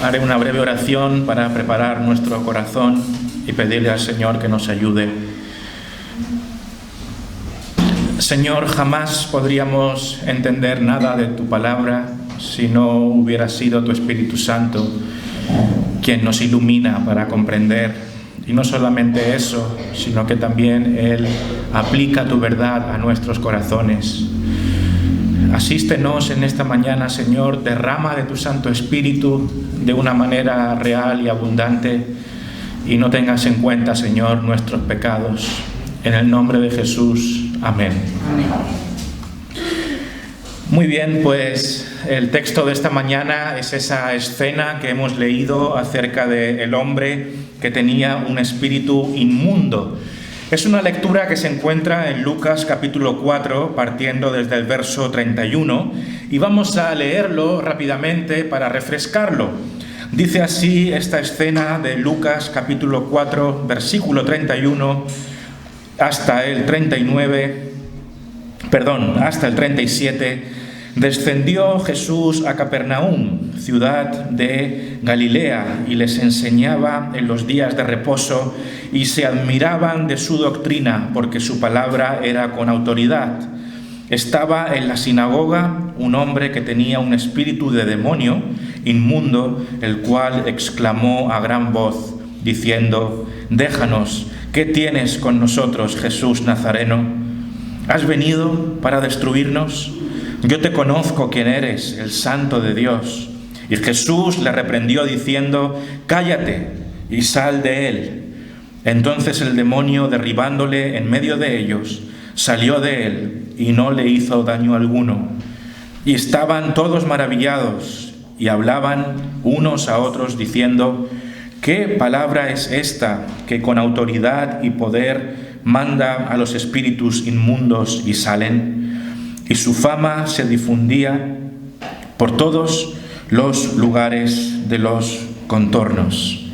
Haré una breve oración para preparar nuestro corazón y pedirle al Señor que nos ayude. Señor, jamás podríamos entender nada de tu palabra si no hubiera sido tu Espíritu Santo quien nos ilumina para comprender. Y no solamente eso, sino que también Él aplica tu verdad a nuestros corazones. Asístenos en esta mañana, Señor, derrama de tu Santo Espíritu de una manera real y abundante y no tengas en cuenta, Señor, nuestros pecados. En el nombre de Jesús. Amén. Amén. Muy bien, pues el texto de esta mañana es esa escena que hemos leído acerca del hombre que tenía un espíritu inmundo. Es una lectura que se encuentra en Lucas capítulo 4, partiendo desde el verso 31, y vamos a leerlo rápidamente para refrescarlo. Dice así esta escena de Lucas capítulo 4, versículo 31, hasta el 37. Descendió Jesús a Capernaum, ciudad de Galilea, y les enseñaba en los días de reposo, y se admiraban de su doctrina, porque su palabra era con autoridad. Estaba en la sinagoga un hombre que tenía un espíritu de demonio inmundo, el cual exclamó a gran voz, diciendo: «Déjanos, ¿qué tienes con nosotros, Jesús Nazareno? ¿Has venido para destruirnos? Yo te conozco quién eres, el Santo de Dios». Y Jesús le reprendió diciendo: «Cállate y sal de él». Entonces el demonio, derribándole en medio de ellos, salió de él y no le hizo daño alguno. Y estaban todos maravillados y hablaban unos a otros diciendo: «¿Qué palabra es esta que con autoridad y poder manda a los espíritus inmundos y salen?» Y su fama se difundía por todos los lugares de los contornos.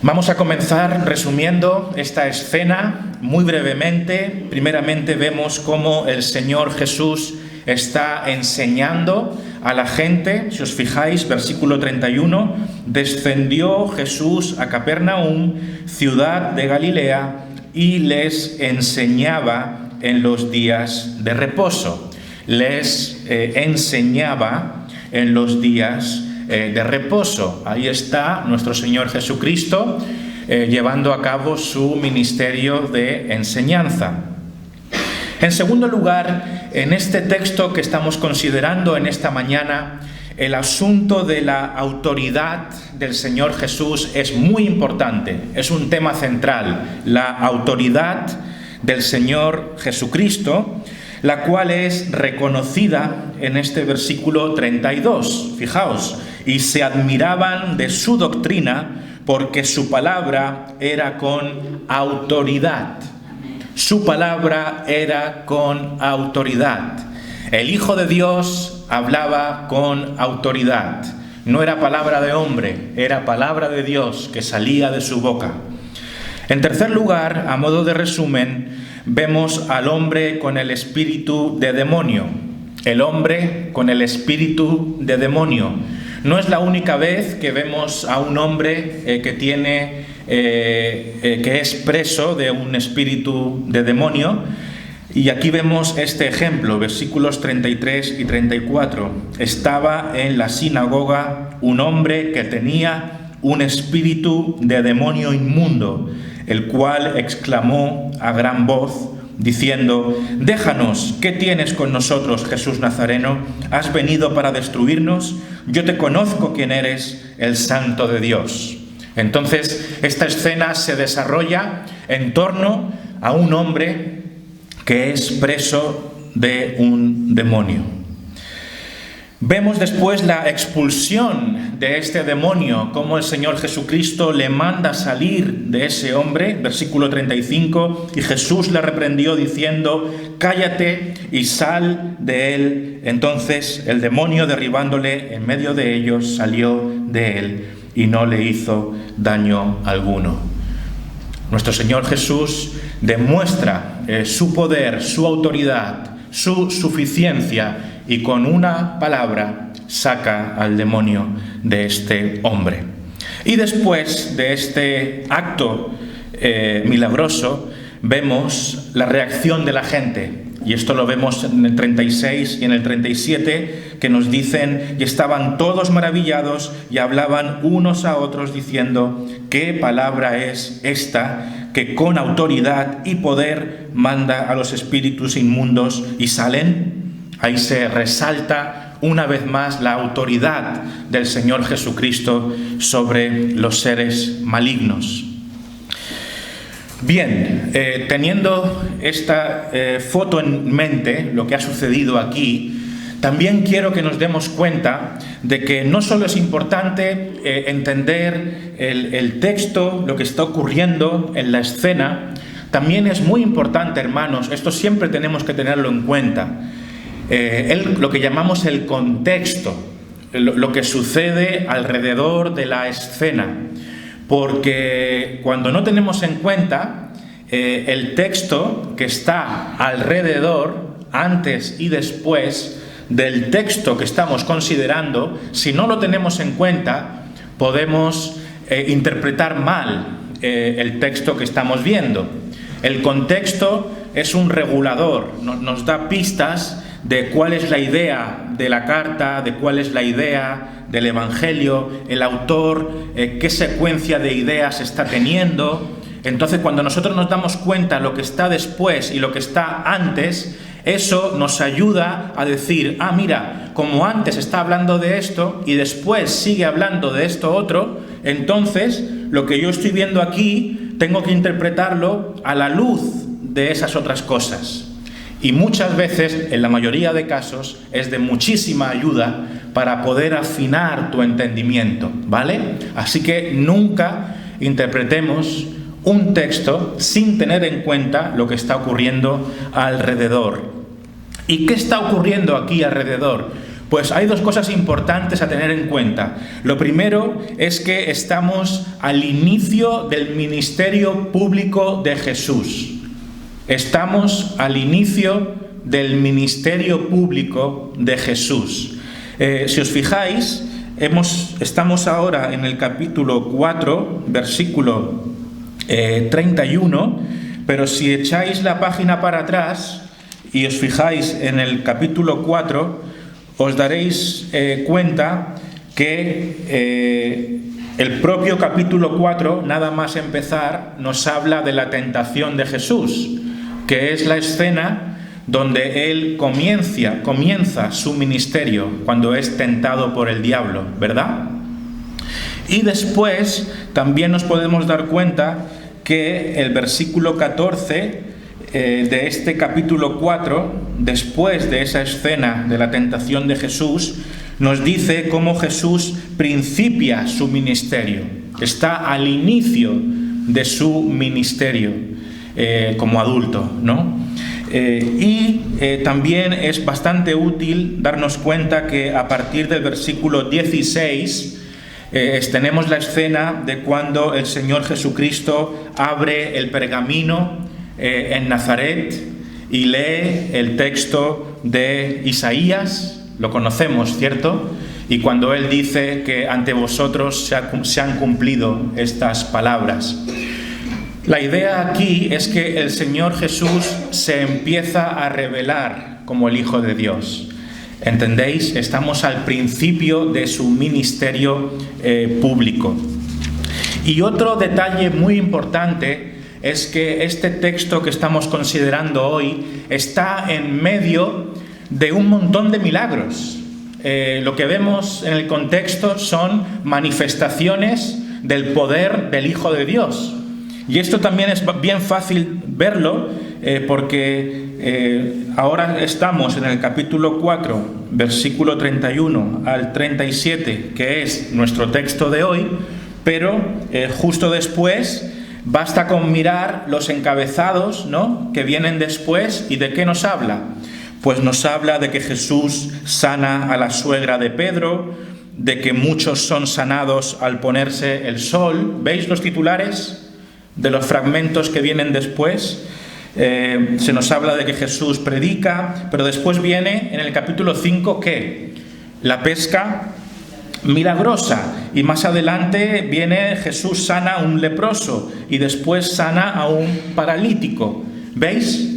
Vamos a comenzar resumiendo esta escena muy brevemente. Primeramente vemos cómo el Señor Jesús está enseñando a la gente. Si os fijáis, versículo 31, descendió Jesús a Capernaum, ciudad de Galilea, y les enseñaba en los días de reposo. Les enseñaba en los días de reposo. Ahí está nuestro Señor Jesucristo llevando a cabo su ministerio de enseñanza. En segundo lugar, en este texto que estamos considerando en esta mañana, el asunto de la autoridad del Señor Jesús es muy importante, es un tema central, la autoridad del Señor Jesucristo, la cual es reconocida en este versículo 32. Fijaos, y se admiraban de su doctrina porque su palabra era con autoridad. Su palabra era con autoridad. El Hijo de Dios hablaba con autoridad. No era palabra de hombre, era palabra de Dios que salía de su boca. En tercer lugar, a modo de resumen, vemos al hombre con el espíritu de demonio. El hombre con el espíritu de demonio. No es la única vez que vemos a un hombre que es preso de un espíritu de demonio. Y aquí vemos este ejemplo, versículos 33 y 34. Estaba en la sinagoga un hombre que tenía un espíritu de demonio inmundo, el cual exclamó a gran voz, diciendo: «Déjanos, ¿qué tienes con nosotros, Jesús Nazareno? ¿Has venido para destruirnos? Yo te conozco quién eres, el Santo de Dios». Entonces, esta escena se desarrolla en torno a un hombre que es preso de un demonio. Vemos después la expulsión de este demonio, cómo el Señor Jesucristo le manda salir de ese hombre, versículo 35, y Jesús le reprendió diciendo: «Cállate y sal de él». Entonces el demonio, derribándole en medio de ellos, salió de él y no le hizo daño alguno. Nuestro Señor Jesús demuestra su poder, su autoridad, su suficiencia y con una palabra saca al demonio de este hombre. Y después de este acto milagroso, vemos la reacción de la gente. Y esto lo vemos en el 36 y en el 37, que nos dicen: y estaban todos maravillados y hablaban unos a otros diciendo: ¿qué palabra es esta que con autoridad y poder manda a los espíritus inmundos y salen? Ahí se resalta una vez más la autoridad del Señor Jesucristo sobre los seres malignos. Bien, teniendo esta foto en mente, lo que ha sucedido aquí, también quiero que nos demos cuenta de que no solo es importante entender el texto, lo que está ocurriendo en la escena, también es muy importante, hermanos, esto siempre tenemos que tenerlo en cuenta, lo que llamamos el contexto, lo que sucede alrededor de la escena. Porque cuando no tenemos en cuenta el texto que está alrededor, antes y después del texto que estamos considerando, si no lo tenemos en cuenta, podemos interpretar mal el texto que estamos viendo. El contexto es un regulador, nos da pistas de cuál es la idea de la carta, de cuál es la idea del Evangelio, el autor, qué secuencia de ideas está teniendo. Entonces, cuando nosotros nos damos cuenta de lo que está después y lo que está antes, eso nos ayuda a decir: ah, mira, como antes está hablando de esto y después sigue hablando de esto otro, entonces lo que yo estoy viendo aquí tengo que interpretarlo a la luz de esas otras cosas. Y muchas veces, en la mayoría de casos, es de muchísima ayuda para poder afinar tu entendimiento, ¿vale? Así que nunca interpretemos un texto sin tener en cuenta lo que está ocurriendo alrededor. ¿Y qué está ocurriendo aquí alrededor? Pues hay dos cosas importantes a tener en cuenta. Lo primero es que estamos al inicio del ministerio público de Jesús. Estamos al inicio del ministerio público de Jesús. Si os fijáis, estamos ahora en el capítulo 4, versículo 31, pero si echáis la página para atrás y os fijáis en el capítulo 4, os daréis cuenta que el propio capítulo 4, nada más empezar, nos habla de la tentación de Jesús, que es la escena donde él comienza su ministerio cuando es tentado por el diablo, ¿verdad? Y después también nos podemos dar cuenta que el versículo 14 de este capítulo 4, después de esa escena de la tentación de Jesús, nos dice cómo Jesús principia su ministerio. Está al inicio de su ministerio como adulto, ¿no? También es bastante útil darnos cuenta que a partir del versículo 16 tenemos la escena de cuando el Señor Jesucristo abre el pergamino en Nazaret y lee el texto de Isaías. Lo conocemos, ¿cierto? Y cuando él dice que ante vosotros se han cumplido estas palabras. La idea aquí es que el Señor Jesús se empieza a revelar como el Hijo de Dios. ¿Entendéis? Estamos al principio de su ministerio público. Y otro detalle muy importante es que este texto que estamos considerando hoy está en medio de un montón de milagros. Lo que vemos en el contexto son manifestaciones del poder del Hijo de Dios. Y esto también es bien fácil verlo porque ahora estamos en el capítulo 4, versículo 31 al 37, que es nuestro texto de hoy, pero justo después basta con mirar los encabezados, ¿no?, que vienen después. ¿Y de qué nos habla? Pues nos habla de que Jesús sana a la suegra de Pedro, de que muchos son sanados al ponerse el sol. ¿Veis los titulares de los fragmentos que vienen después? Se nos habla de que Jesús predica, pero después viene en el capítulo 5 ¿qué? La pesca milagrosa, y más adelante viene Jesús sana a un leproso y después sana a un paralítico. ¿Veis?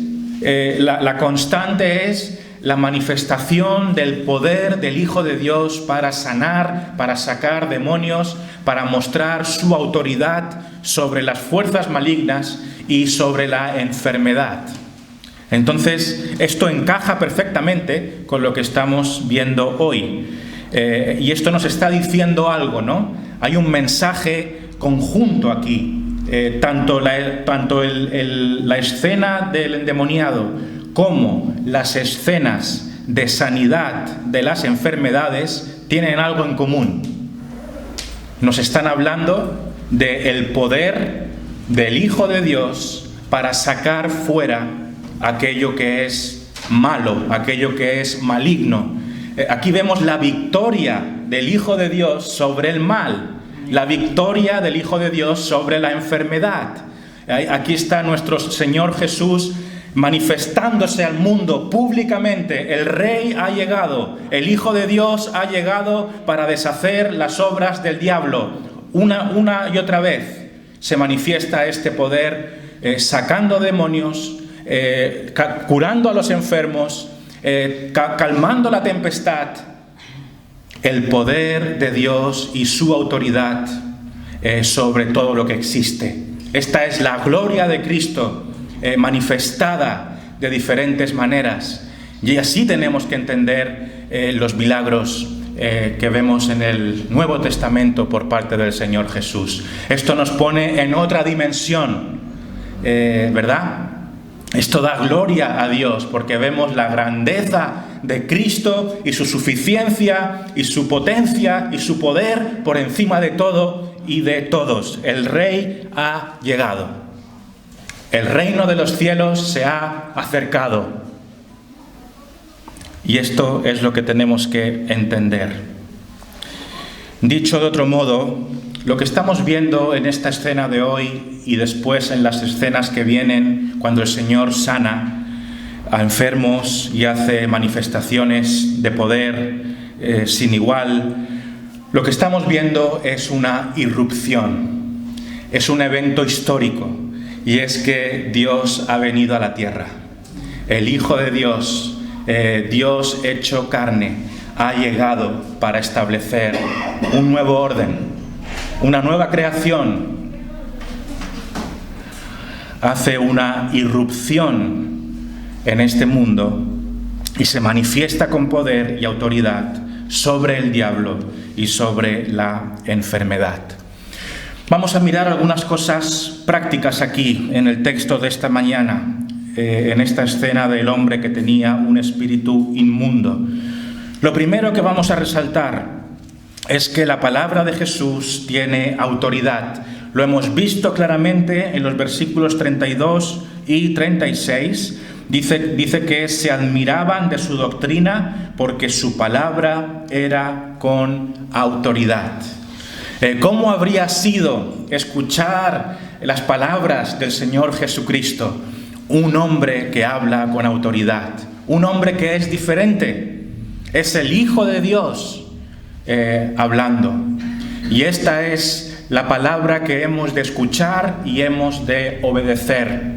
La constante es la manifestación del poder del Hijo de Dios para sanar, para sacar demonios, para mostrar su autoridad sobre las fuerzas malignas y sobre la enfermedad. Entonces, esto encaja perfectamente con lo que estamos viendo hoy. Y esto nos está diciendo algo, ¿no? Hay un mensaje conjunto aquí. Tanto la escena del endemoniado como las escenas de sanidad de las enfermedades tienen algo en común. Nos están hablando del poder del Hijo de Dios para sacar fuera aquello que es malo, aquello que es maligno. Aquí vemos la victoria del Hijo de Dios sobre el mal, la victoria del Hijo de Dios sobre la enfermedad. Aquí está nuestro Señor Jesús manifestándose al mundo públicamente. El Rey ha llegado, el Hijo de Dios ha llegado para deshacer las obras del diablo. Una y otra vez se manifiesta este poder, sacando demonios, curando a los enfermos, calmando la tempestad. El poder de Dios y su autoridad sobre todo lo que existe. Esta es la gloria de Cristo manifestada de diferentes maneras. Y así tenemos que entender los milagros que vemos en el Nuevo Testamento por parte del Señor Jesús. Esto nos pone en otra dimensión, ¿verdad? Esto da gloria a Dios porque vemos la grandeza de Cristo y su suficiencia y su potencia y su poder por encima de todo y de todos. El Rey ha llegado. El reino de los cielos se ha acercado. Y esto es lo que tenemos que entender. Dicho de otro modo, lo que estamos viendo en esta escena de hoy y después en las escenas que vienen cuando el Señor sana a enfermos y hace manifestaciones de poder sin igual, lo que estamos viendo es una irrupción, es un evento histórico, y es que Dios ha venido a la tierra. El Hijo de Dios, Dios hecho carne, ha llegado para establecer un nuevo orden, una nueva creación. Hace una irrupción en este mundo y se manifiesta con poder y autoridad sobre el diablo y sobre la enfermedad. Vamos a mirar algunas cosas prácticas aquí en el texto de esta mañana, en esta escena del hombre que tenía un espíritu inmundo. Lo primero que vamos a resaltar es que la palabra de Jesús tiene autoridad. Lo hemos visto claramente en los versículos 32 y 36. Dice que se admiraban de su doctrina porque su palabra era con autoridad. ¿Cómo habría sido escuchar las palabras del Señor Jesucristo? Un hombre que habla con autoridad, un hombre que es diferente, es el Hijo de Dios hablando. Y esta es la palabra que hemos de escuchar y hemos de obedecer.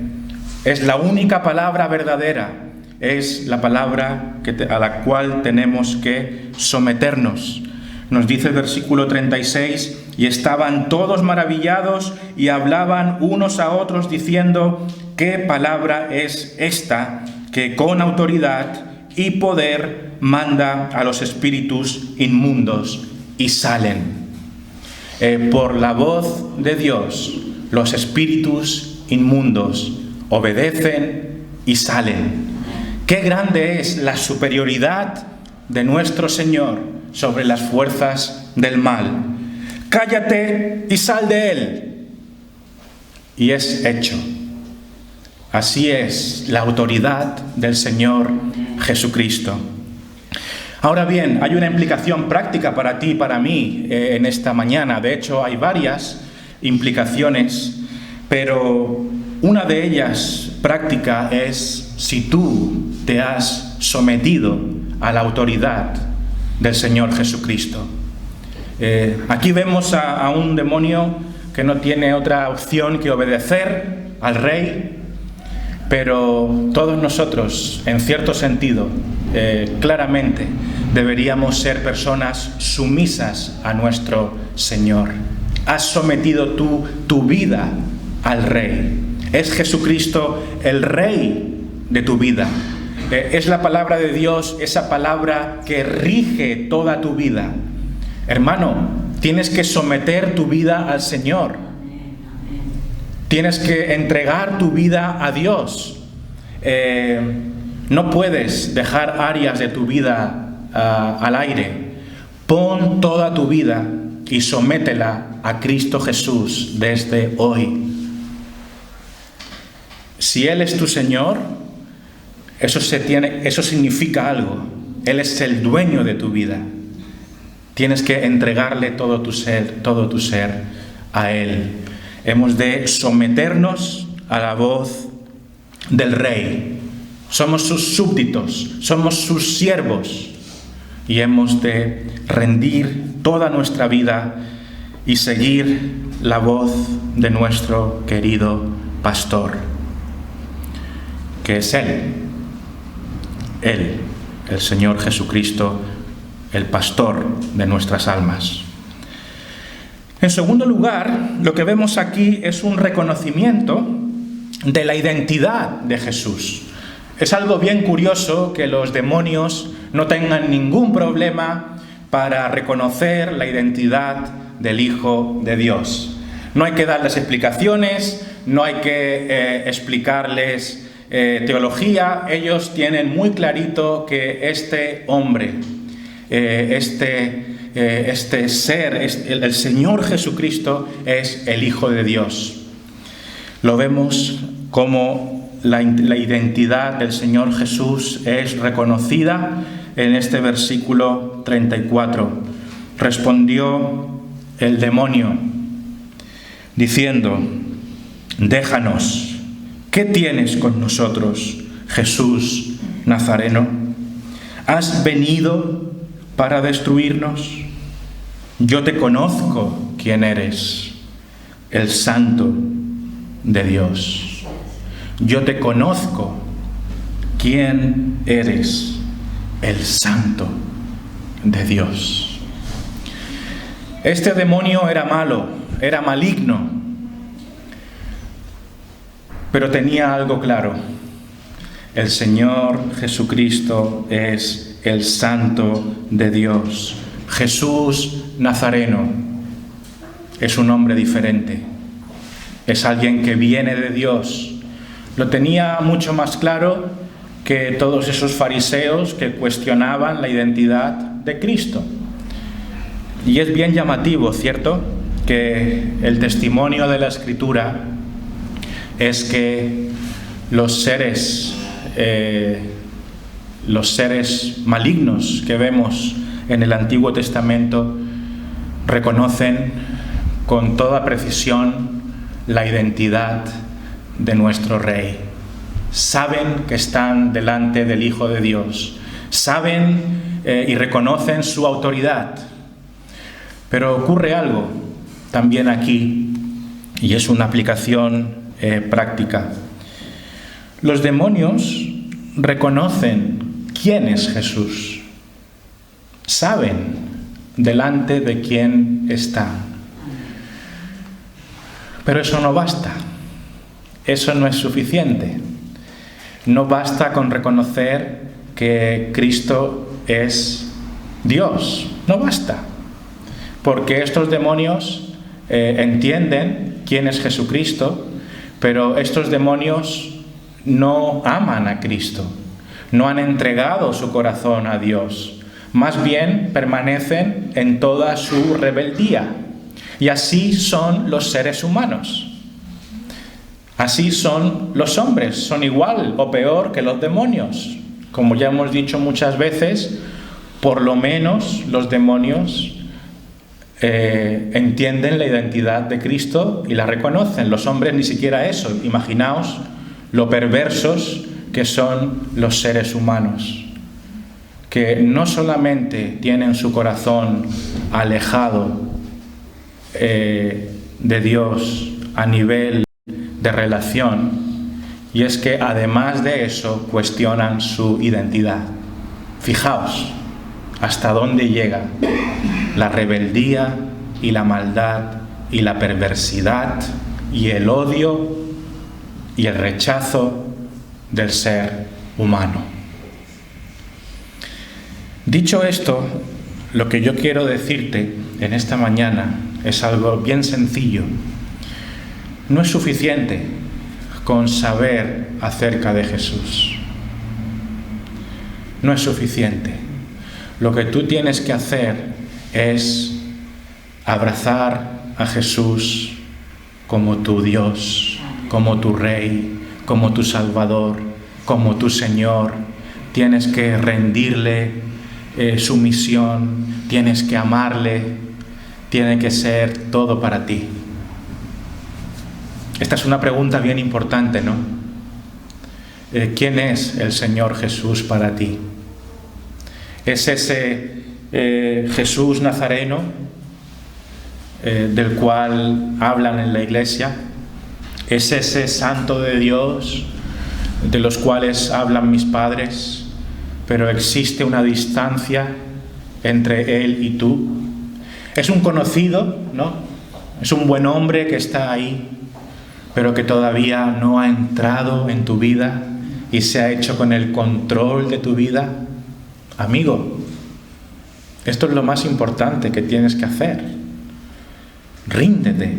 Es la única palabra verdadera, es la palabra a la cual tenemos que someternos. Nos dice el versículo 36, y estaban todos maravillados y hablaban unos a otros diciendo, ¿qué palabra es esta que con autoridad y poder manda a los espíritus inmundos y salen? Por la voz de Dios, los espíritus inmundos obedecen y salen. Qué grande es la superioridad de nuestro Señor sobre las fuerzas del mal. Cállate y sal de él. Y es hecho. Así es la autoridad del Señor Jesucristo. Ahora bien, hay una implicación práctica para ti y para mí en esta mañana. De hecho, hay varias implicaciones, pero una de ellas práctica es si tú te has sometido a la autoridad del Señor Jesucristo. Aquí vemos a un demonio que no tiene otra opción que obedecer al rey, pero todos nosotros, en cierto sentido, claramente, deberíamos ser personas sumisas a nuestro Señor. Has sometido tú tu vida al Rey. Es Jesucristo el Rey de tu vida. Es la palabra de Dios, esa palabra que rige toda tu vida. Hermano, tienes que someter tu vida al Señor. Tienes que entregar tu vida a Dios. No puedes dejar áreas de tu vida al aire. Pon toda tu vida y sométela a Cristo Jesús desde hoy. Si Él es tu Señor, eso significa algo. Él es el dueño de tu vida. Tienes que entregarle todo tu ser a Él. Hemos de someternos a la voz del Rey. Somos sus súbditos, somos sus siervos. Y hemos de rendir toda nuestra vida y seguir la voz de nuestro querido pastor, que es Él, el Señor Jesucristo, el pastor de nuestras almas. En segundo lugar, lo que vemos aquí es un reconocimiento de la identidad de Jesús. Es algo bien curioso que los demonios no tengan ningún problema para reconocer la identidad del Hijo de Dios. No hay que darles explicaciones, no hay que explicarles teología. Ellos tienen muy clarito que este hombre, este ser, el Señor Jesucristo, es el Hijo de Dios. Lo vemos como la identidad del Señor Jesús es reconocida en este versículo 34. Respondió el demonio diciendo: déjanos, ¿qué tienes con nosotros, Jesús Nazareno? ¿Has venido para destruirnos? Yo te conozco quién eres, el Santo de Dios. Yo te conozco quién eres, el Santo de Dios. Este demonio era malo, era maligno, pero tenía algo claro: el Señor Jesucristo es el Santo de Dios. Jesús Nazareno es un hombre diferente, es alguien que viene de Dios. Lo tenía mucho más claro que todos esos fariseos que cuestionaban la identidad de Cristo. Y es bien llamativo, ¿cierto?, que el testimonio de la Escritura es que los seres malignos que vemos en el Antiguo Testamento reconocen con toda precisión la identidad de nuestro Rey. Saben que están delante del Hijo de Dios, saben y reconocen su autoridad. Pero ocurre algo también aquí, y es una aplicación práctica. Los demonios reconocen quién es Jesús, saben delante de quién están. Pero eso no basta. Eso no es suficiente. No basta con reconocer que Cristo es Dios. No basta. Porque estos demonios entienden quién es Jesucristo, pero estos demonios no aman a Cristo. No han entregado su corazón a Dios. Más bien permanecen en toda su rebeldía. Y así son los seres humanos. Así son los hombres, son igual o peor que los demonios. Como ya hemos dicho muchas veces, por lo menos los demonios entienden la identidad de Cristo y la reconocen. Los hombres ni siquiera eso. Imaginaos lo perversos que son los seres humanos, que no solamente tienen su corazón alejado de Dios a nivel de relación, y es que además de eso cuestionan su identidad. Fijaos hasta dónde llega la rebeldía y la maldad y la perversidad y el odio y el rechazo del ser humano. Dicho esto, lo que yo quiero decirte en esta mañana es algo bien sencillo. No es suficiente con saber acerca de Jesús. No es suficiente. Lo que tú tienes que hacer es abrazar a Jesús como tu Dios, como tu Rey, como tu Salvador, como tu Señor. Tienes que rendirle sumisión, tienes que amarle, tiene que ser todo para ti. Esta es una pregunta bien importante, ¿no? ¿Quién es el Señor Jesús para ti? ¿Es ese Jesús Nazareno del cual hablan en la iglesia? ¿Es ese Santo de Dios de los cuales hablan mis padres, pero existe una distancia entre Él y tú? ¿Es un conocido, no? ¿Es un buen hombre que está ahí, pero que todavía no ha entrado en tu vida y se ha hecho con el control de tu vida? Amigo, esto es lo más importante que tienes que hacer. Ríndete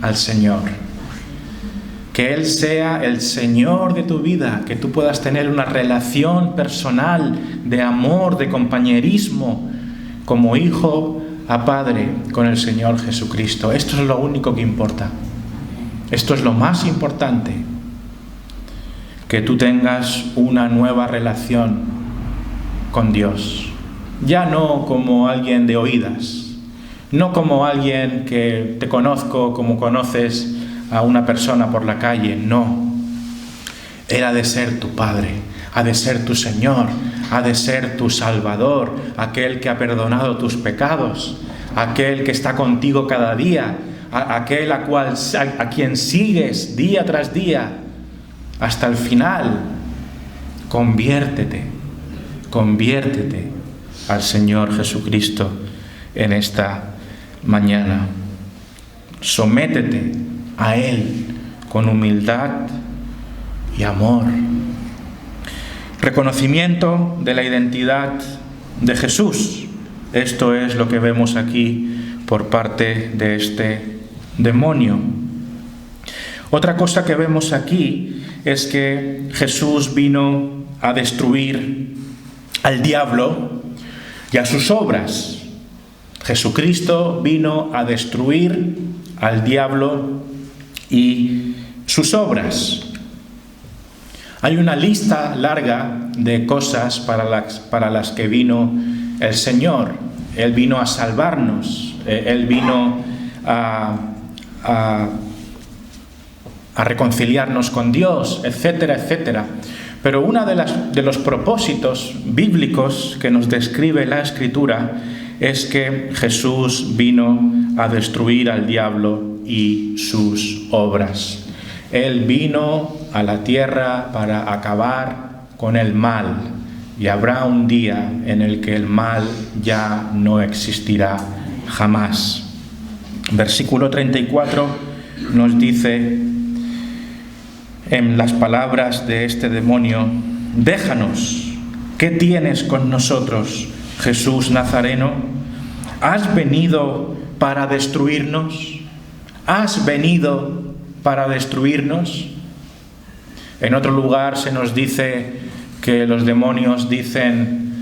al Señor. Que Él sea el Señor de tu vida, que tú puedas tener una relación personal de amor, de compañerismo, como hijo a padre con el Señor Jesucristo. Esto es lo único que importa. Esto es lo más importante. Que tú tengas una nueva relación con Dios. Ya no como alguien de oídas, no como alguien que te conozco como conoces a una persona por la calle, no. Él ha de ser tu Padre, ha de ser tu Señor, ha de ser tu Salvador, aquel que ha perdonado tus pecados, aquel que está contigo cada día, aquel a quien sigues día tras día hasta el final. Conviértete al Señor Jesucristo en esta mañana. Sométete a Él con humildad y amor. Reconocimiento de la identidad de Jesús. Esto es lo que vemos aquí por parte de este demonio. Otra cosa que vemos aquí es que Jesús vino a destruir al diablo y a sus obras. Jesucristo vino a destruir al diablo y sus obras. Hay una lista larga de cosas para las que vino el Señor. Él vino a salvarnos, Él vino a reconciliarnos con Dios, etcétera, etcétera. Pero uno de los propósitos bíblicos que nos describe la Escritura es que Jesús vino a destruir al diablo y sus obras. Él vino a la tierra para acabar con el mal, y habrá un día en el que el mal ya no existirá jamás. Versículo 34 nos dice, en las palabras de este demonio: déjanos, ¿qué tienes con nosotros, Jesús Nazareno? ¿Has venido para destruirnos? ¿Has venido para destruirnos? En otro lugar se nos dice que los demonios dicen: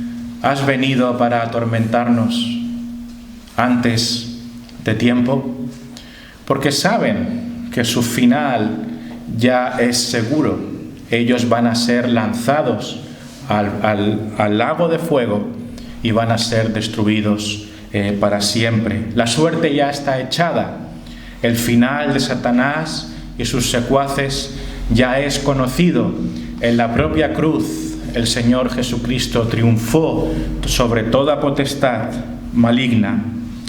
¿has venido para atormentarnos antes de tiempo? Porque saben que su final ya es seguro. Ellos van a ser lanzados al lago de fuego y van a ser destruidos para siempre. La suerte ya está echada. El final de Satanás y sus secuaces ya es conocido. En la propia cruz, el Señor Jesucristo triunfó sobre toda potestad maligna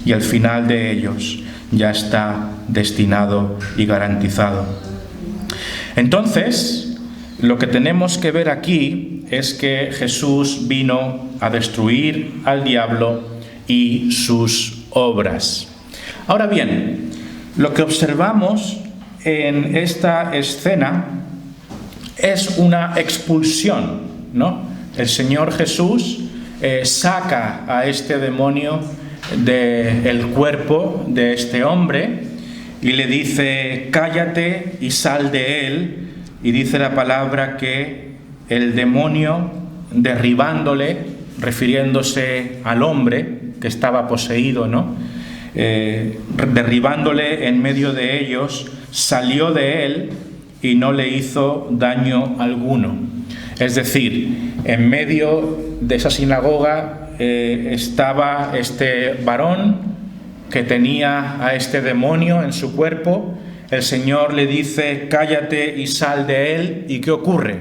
y el final de ellos ya está destinado y garantizado. Entonces, lo que tenemos que ver aquí es que Jesús vino a destruir al diablo y sus obras. Ahora bien, lo que observamos en esta escena es una expulsión, ¿no? El Señor Jesús saca a este demonio del cuerpo de este hombre y le dice: cállate y sal de él. Y dice la palabra que el demonio, derribándole, refiriéndose al hombre que estaba poseído, ¿no? Derribándole en medio de ellos, salió de él y no le hizo daño alguno. Es decir, en medio de esa sinagoga estaba este varón que tenía a este demonio en su cuerpo. El Señor le dice: cállate y sal de él. ¿Y qué ocurre?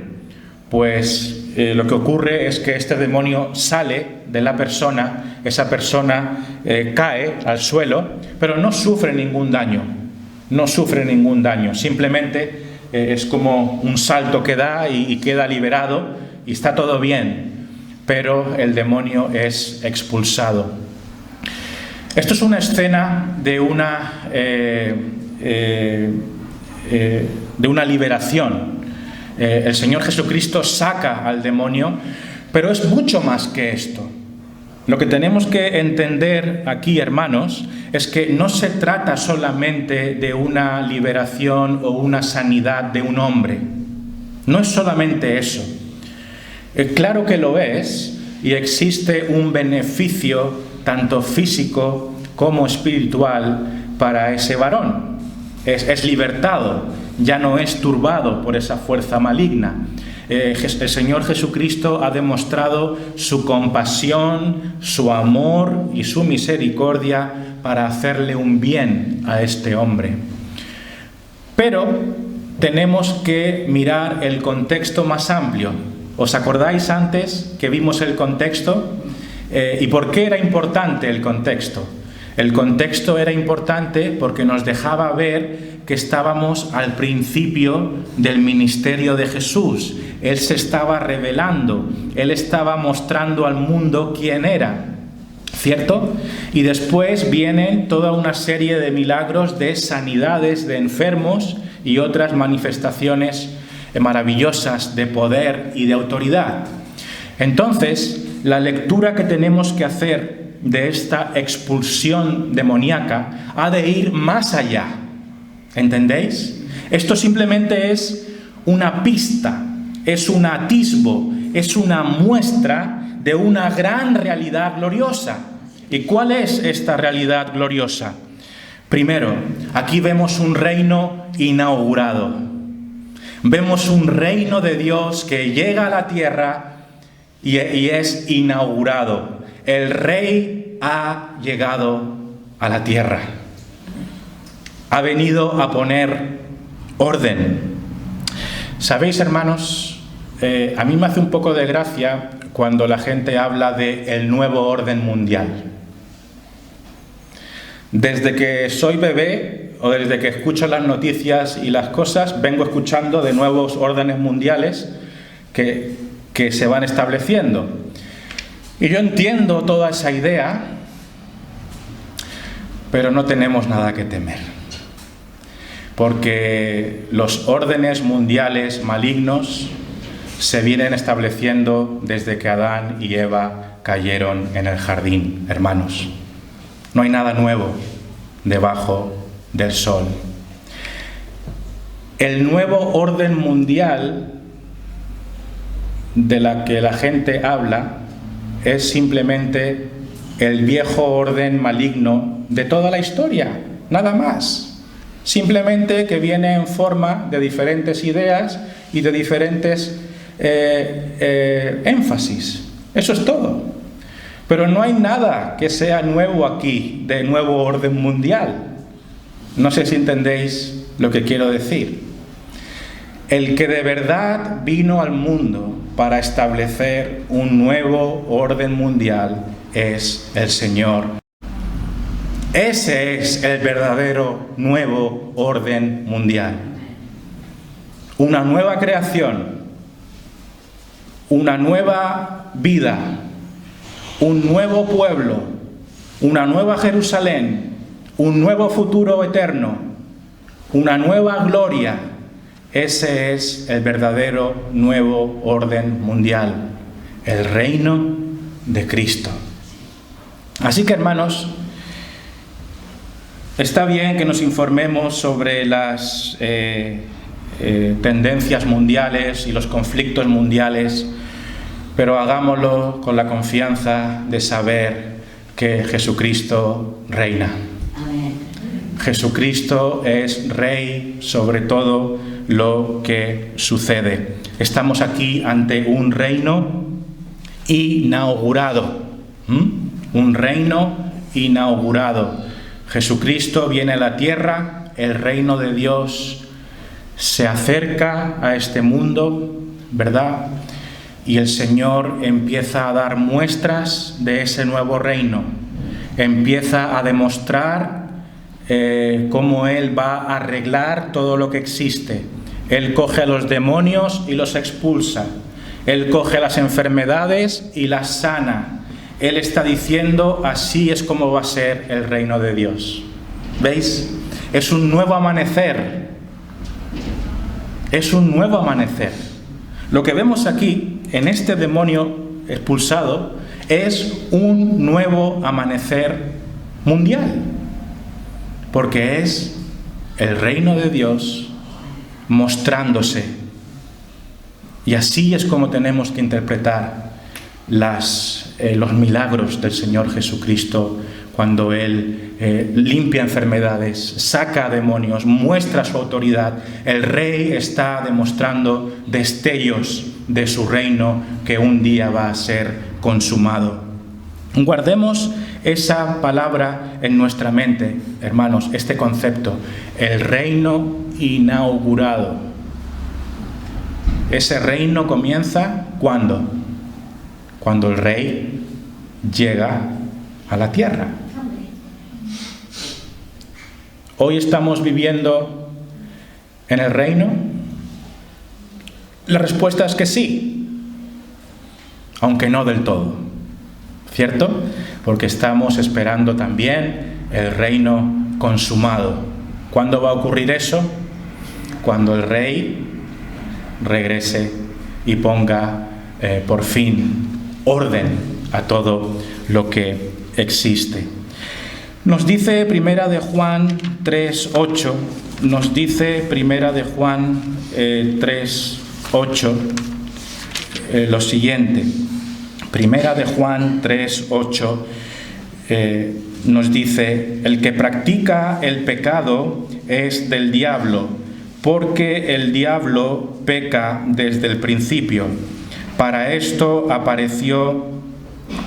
Pues lo que ocurre es que este demonio sale de la persona, esa persona cae al suelo, pero no sufre ningún daño, simplemente es como un salto que da y queda liberado y está todo bien, pero el demonio es expulsado. Esto es una escena de una liberación. El Señor Jesucristo saca al demonio, pero es mucho más que esto. Lo que tenemos que entender aquí, hermanos, es que no se trata solamente de una liberación o una sanidad de un hombre. No es solamente eso. Claro que lo es, y existe un beneficio tanto físico como espiritual para ese varón. Es libertado, ya no es turbado por esa fuerza maligna. El Señor Jesucristo ha demostrado su compasión, su amor y su misericordia para hacerle un bien a este hombre. Pero tenemos que mirar el contexto más amplio. ¿Os acordáis antes que vimos el contexto? ¿Y por qué era importante el contexto? El contexto era importante porque nos dejaba ver que estábamos al principio del ministerio de Jesús. Él se estaba revelando, Él estaba mostrando al mundo quién era, ¿cierto? Y después vienen toda una serie de milagros, de sanidades de enfermos y otras manifestaciones maravillosas de poder y de autoridad. Entonces, la lectura que tenemos que hacer de esta expulsión demoníaca ha de ir más allá. ¿Entendéis? Esto simplemente es una pista, es un atisbo, es una muestra de una gran realidad gloriosa. ¿Y cuál es esta realidad gloriosa? Primero, aquí vemos un reino inaugurado. Vemos un reino de Dios que llega a la tierra y es inaugurado. El Rey ha llegado a la tierra. Ha venido a poner orden. ¿Sabéis, hermanos? A mí me hace un poco de gracia cuando la gente habla de el nuevo orden mundial. Desde que soy bebé o desde que escucho las noticias y las cosas, vengo escuchando de nuevos órdenes mundiales que se van estableciendo. Y yo entiendo toda esa idea, pero no tenemos nada que temer. Porque los órdenes mundiales malignos se vienen estableciendo desde que Adán y Eva cayeron en el jardín, hermanos. No hay nada nuevo debajo del sol. El nuevo orden mundial de la que la gente habla es simplemente el viejo orden maligno de toda la historia, nada más. Simplemente que viene en forma de diferentes ideas y de diferentes énfasis. Eso es todo. Pero no hay nada que sea nuevo aquí, de nuevo orden mundial. No sé si entendéis lo que quiero decir. El que de verdad vino al mundo para establecer un nuevo orden mundial es el Señor. Ese es el verdadero nuevo orden mundial. Una nueva creación, una nueva vida, un nuevo pueblo, una nueva Jerusalén, un nuevo futuro eterno, una nueva gloria. Ese es el verdadero nuevo orden mundial, el reino de Cristo. Así que, hermanos, está bien que nos informemos sobre las tendencias mundiales y los conflictos mundiales, pero hagámoslo con la confianza de saber que Jesucristo reina. Amén. Jesucristo es Rey sobre todo lo que sucede. Estamos aquí ante un reino inaugurado. Un reino inaugurado. Jesucristo viene a la tierra, el reino de Dios se acerca a este mundo, ¿verdad? Y el Señor empieza a dar muestras de ese nuevo reino. Empieza a demostrar cómo Él va a arreglar todo lo que existe. Él coge a los demonios y los expulsa. Él coge las enfermedades y las sana. Él está diciendo, así es como va a ser el reino de Dios. ¿Veis? Es un nuevo amanecer. Es un nuevo amanecer. Lo que vemos aquí, en este demonio expulsado, es un nuevo amanecer mundial. Porque es el reino de Dios mostrándose. Y así es como tenemos que interpretar los milagros del Señor Jesucristo, cuando Él limpia enfermedades, saca demonios, muestra su autoridad. El Rey está demostrando destellos de su reino que un día va a ser consumado. Guardemos esa palabra en nuestra mente, hermanos, este concepto, el reino inaugurado. Ese reino comienza ¿cuándo? Cuando el Rey llega a la tierra. Hoy estamos viviendo en el reino. La respuesta es que sí, aunque no del todo, ¿cierto? Porque estamos esperando también el reino consumado. ¿Cuándo va a ocurrir eso? Cuando el Rey regrese y ponga por fin orden a todo lo que existe. Nos dice Primera de Juan 3:8, nos dice Primera de Juan 3:8 lo siguiente. Primera de Juan 3:8 nos dice: el que practica el pecado es del diablo, porque el diablo peca desde el principio. Para esto apareció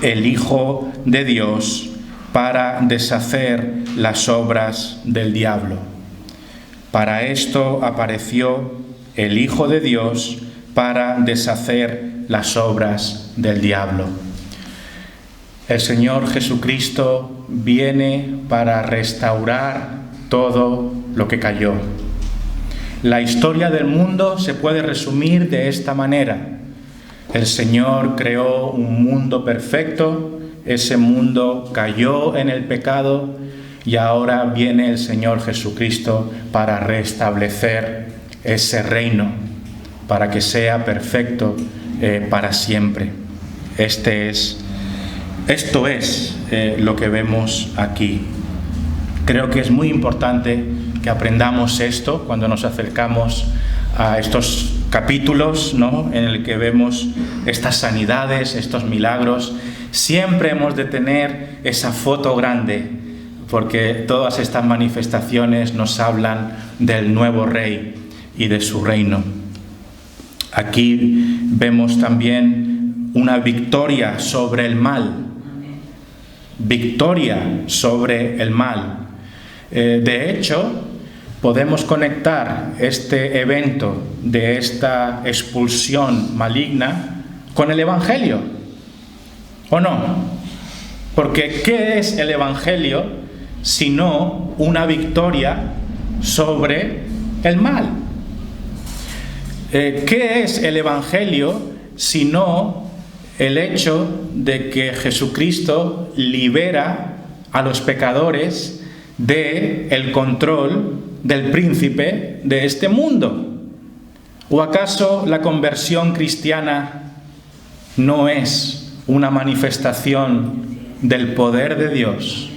el Hijo de Dios, para deshacer las obras del diablo. Para esto apareció el Hijo de Dios, para deshacer las obras del diablo. El Señor Jesucristo viene para restaurar todo lo que cayó. La historia del mundo se puede resumir de esta manera. El Señor creó un mundo perfecto, ese mundo cayó en el pecado y ahora viene el Señor Jesucristo para restablecer ese reino, para que sea perfecto para siempre. Esto es lo que vemos aquí. Creo que es muy importante que aprendamos esto cuando nos acercamos a estos capítulos, ¿no?, en el que vemos estas sanidades, estos milagros. Siempre hemos de tener esa foto grande, porque todas estas manifestaciones nos hablan del nuevo Rey y de su reino. Aquí vemos también una victoria sobre el mal. victoria sobre el mal. De hecho, podemos conectar este evento de esta expulsión maligna con el Evangelio, ¿o no? Porque ¿qué es el Evangelio sino una victoria sobre el mal? ¿Qué es el Evangelio sino el hecho de que Jesucristo libera a los pecadores del control del príncipe de este mundo? ¿O acaso la conversión cristiana no es una manifestación del poder de Dios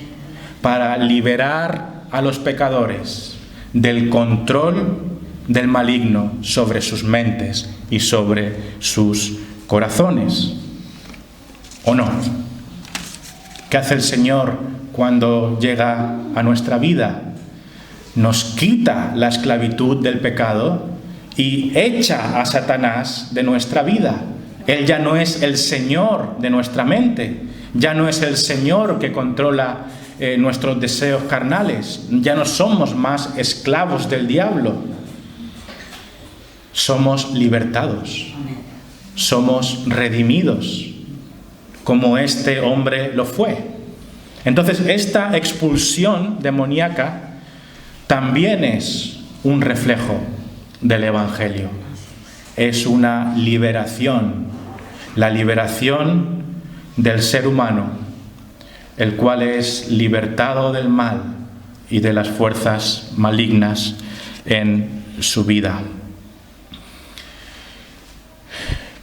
para liberar a los pecadores del control del maligno sobre sus mentes y sobre sus corazones? ¿O no? ¿Qué hace el Señor cuando llega a nuestra vida? Nos quita la esclavitud del pecado y echa a Satanás de nuestra vida. Él ya no es el Señor de nuestra mente, ya no es el Señor que controla nuestros deseos carnales, ya no somos más esclavos del diablo. Somos libertados, somos redimidos, como este hombre lo fue. Entonces, esta expulsión demoníaca también es un reflejo del Evangelio. Es una liberación, la liberación del ser humano, el cual es libertado del mal y de las fuerzas malignas en su vida.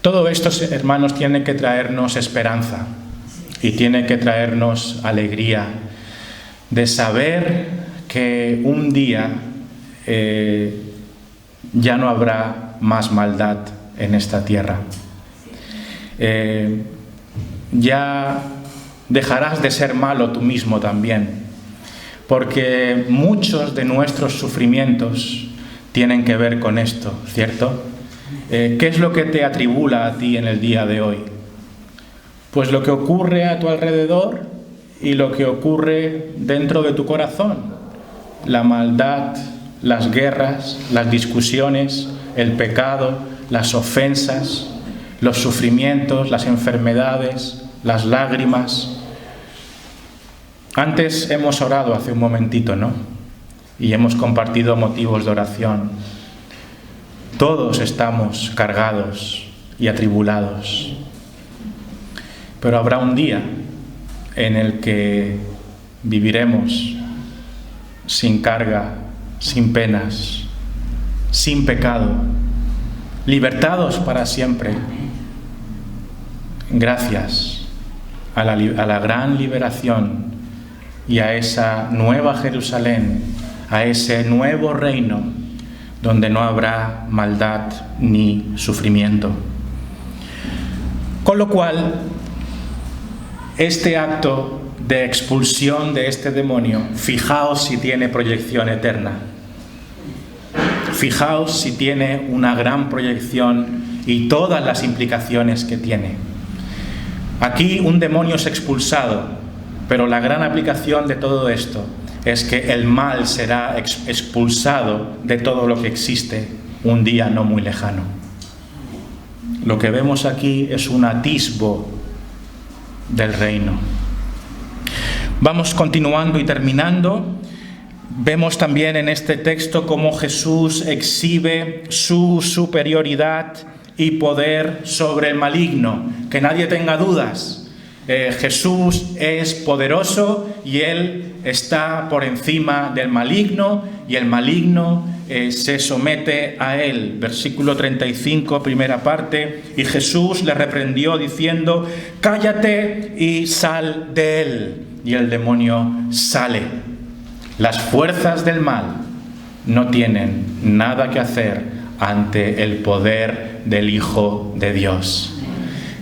Todo esto, hermanos, tiene que traernos esperanza y tiene que traernos alegría de saber que un día ya no habrá más maldad en esta tierra. Ya dejarás de ser malo tú mismo también, porque muchos de nuestros sufrimientos tienen que ver con esto, ¿cierto? ¿Qué es lo que te atribula a ti en el día de hoy? Pues lo que ocurre a tu alrededor y lo que ocurre dentro de tu corazón. La maldad, las guerras, las discusiones, el pecado, las ofensas, los sufrimientos, las enfermedades, las lágrimas. Antes hemos orado hace un momentito, ¿no? Y hemos compartido motivos de oración. Todos estamos cargados y atribulados. Pero habrá un día en el que viviremos sin carga, sin penas, sin pecado, libertados para siempre, gracias a la gran liberación y a esa nueva Jerusalén, a ese nuevo reino donde no habrá maldad ni sufrimiento. Con lo cual, este acto de expulsión de este demonio, fijaos si tiene proyección eterna. Fijaos si tiene una gran proyección y todas las implicaciones que tiene. Aquí un demonio es expulsado, pero la gran aplicación de todo esto es que el mal será expulsado de todo lo que existe un día no muy lejano. Lo que vemos aquí es un atisbo del reino. Vamos continuando y terminando. Vemos también en este texto cómo Jesús exhibe su superioridad y poder sobre el maligno. Que nadie tenga dudas. Jesús es poderoso y Él está por encima del maligno y el maligno se somete a Él. Versículo 35, primera parte. Y Jesús le reprendió diciendo: cállate y sal de él. Y el demonio sale. Las fuerzas del mal no tienen nada que hacer ante el poder del Hijo de Dios.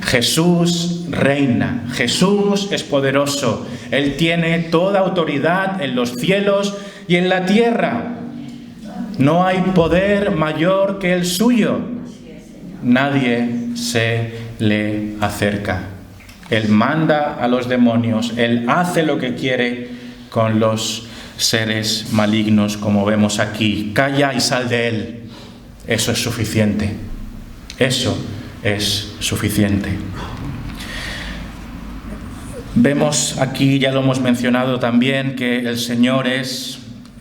Jesús reina, Jesús es poderoso, Él tiene toda autoridad en los cielos y en la tierra. No hay poder mayor que el suyo. Nadie se le acerca. Él manda a los demonios, Él hace lo que quiere con los seres malignos, como vemos aquí. Calla y sal de él. Eso es suficiente. Eso es suficiente. Vemos aquí, ya lo hemos mencionado también, que el Señor es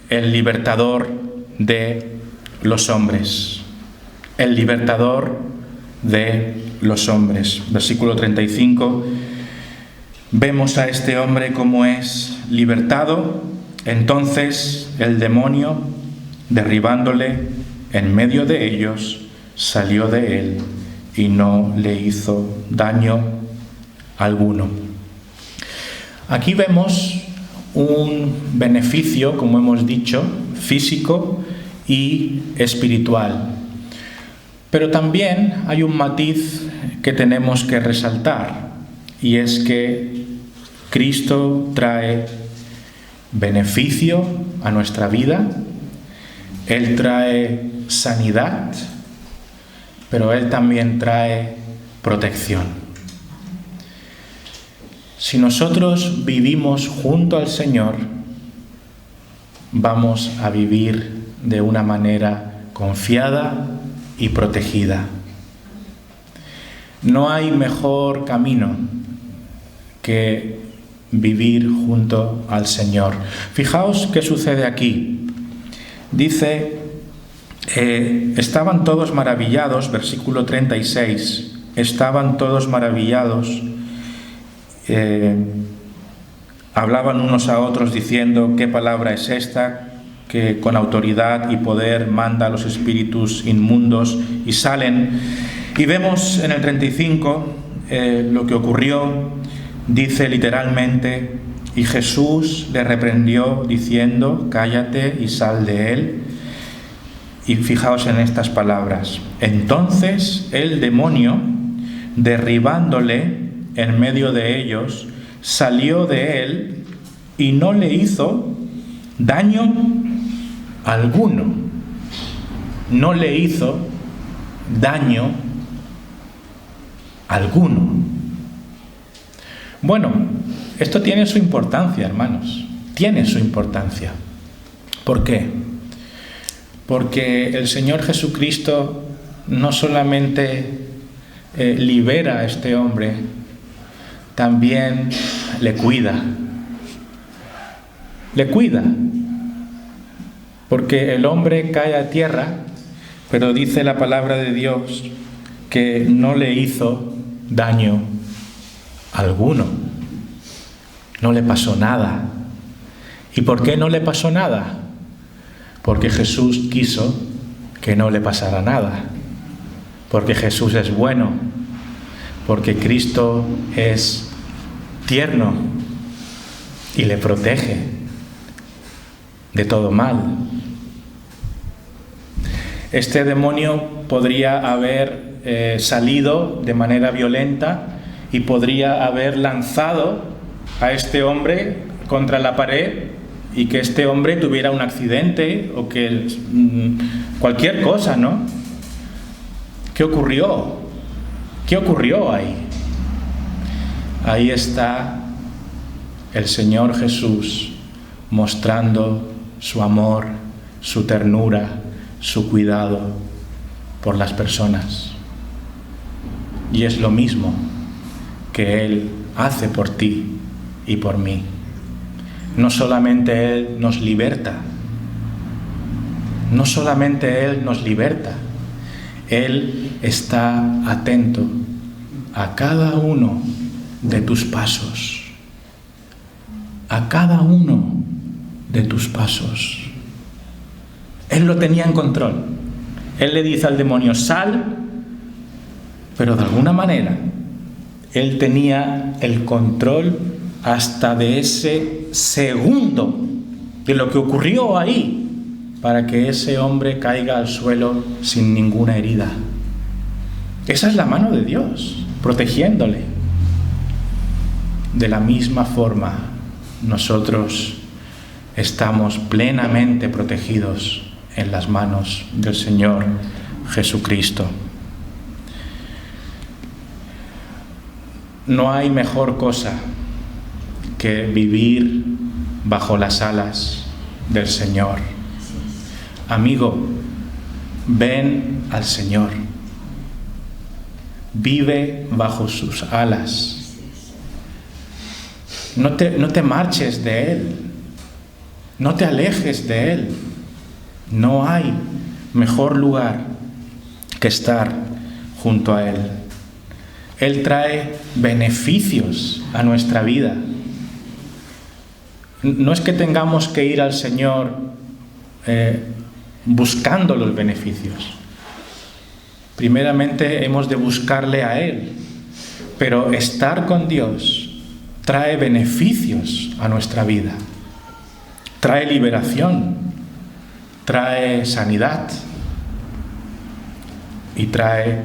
el libertador de los hombres. El libertador de los hombres. Versículo 35. Vemos a este hombre como es libertado. Entonces el demonio, derribándole en medio de ellos, salió de él y no le hizo daño alguno. Aquí vemos un beneficio, como hemos dicho, físico y espiritual. Pero también hay un matiz que tenemos que resaltar, y es que Cristo trae beneficio a nuestra vida, Él trae sanidad, pero Él también trae protección. Si nosotros vivimos junto al Señor, vamos a vivir de una manera confiada y protegida. No hay mejor camino que vivir junto al Señor. Fijaos qué sucede aquí. Dice, estaban todos maravillados, versículo 36, estaban todos maravillados, hablaban unos a otros diciendo, ¿qué palabra es esta? Que con autoridad y poder manda a los espíritus inmundos y salen. Y vemos en el 35 lo que ocurrió. Dice literalmente, y Jesús le reprendió diciendo, cállate y sal de él. Y fijaos en estas palabras. Entonces el demonio, derribándole en medio de ellos, salió de él y no le hizo daño alguno. No le hizo daño alguno. Bueno, esto tiene su importancia, hermanos. Tiene su importancia. ¿Por qué? Porque el Señor Jesucristo no solamente libera a este hombre, también le cuida. Le cuida. Porque el hombre cae a tierra, pero dice la palabra de Dios que no le hizo daño alguno. No le pasó nada. ¿Y por qué no le pasó nada? Porque Jesús quiso que no le pasara nada. Porque Jesús es bueno. Porque Cristo es tierno y le protege de todo mal. Este demonio podría haber salido de manera violenta y podría haber lanzado a este hombre contra la pared y que este hombre tuviera un accidente o que cualquier cosa, ¿no? ¿Qué ocurrió? ¿Qué ocurrió ahí? Ahí está el Señor Jesús mostrando su amor, su ternura, su cuidado por las personas. Y es lo mismo que Él hace por ti y por mí. No solamente Él nos liberta, no solamente Él nos liberta, Él está atento a cada uno de tus pasos, a cada uno de tus pasos. Él lo tenía en control. Él le dice al demonio, sal, pero de alguna manera Él tenía el control hasta de ese segundo de lo que ocurrió ahí para que ese hombre caiga al suelo sin ninguna herida. Esa es la mano de Dios, protegiéndole. De la misma forma, nosotros estamos plenamente protegidos en las manos del Señor Jesucristo. No hay mejor cosa que vivir bajo las alas del Señor. Amigo, ven al Señor. Vive bajo sus alas. No te marches de Él. No te alejes de Él. No hay mejor lugar que estar junto a Él. Él trae beneficios a nuestra vida. No es que tengamos que ir al Señor buscando los beneficios. Primeramente hemos de buscarle a Él. Pero estar con Dios trae beneficios a nuestra vida. Trae liberación, trae sanidad y trae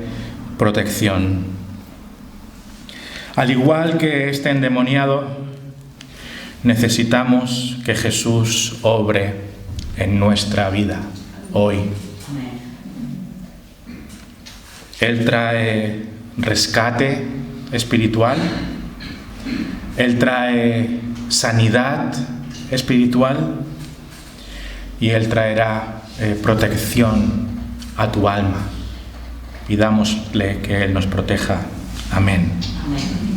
protección. Al igual que este endemoniado, necesitamos que Jesús obre en nuestra vida hoy. Él trae rescate espiritual, Él trae sanidad espiritual y Él traerá protección a tu alma. Pidámosle que Él nos proteja. Amén. Amén.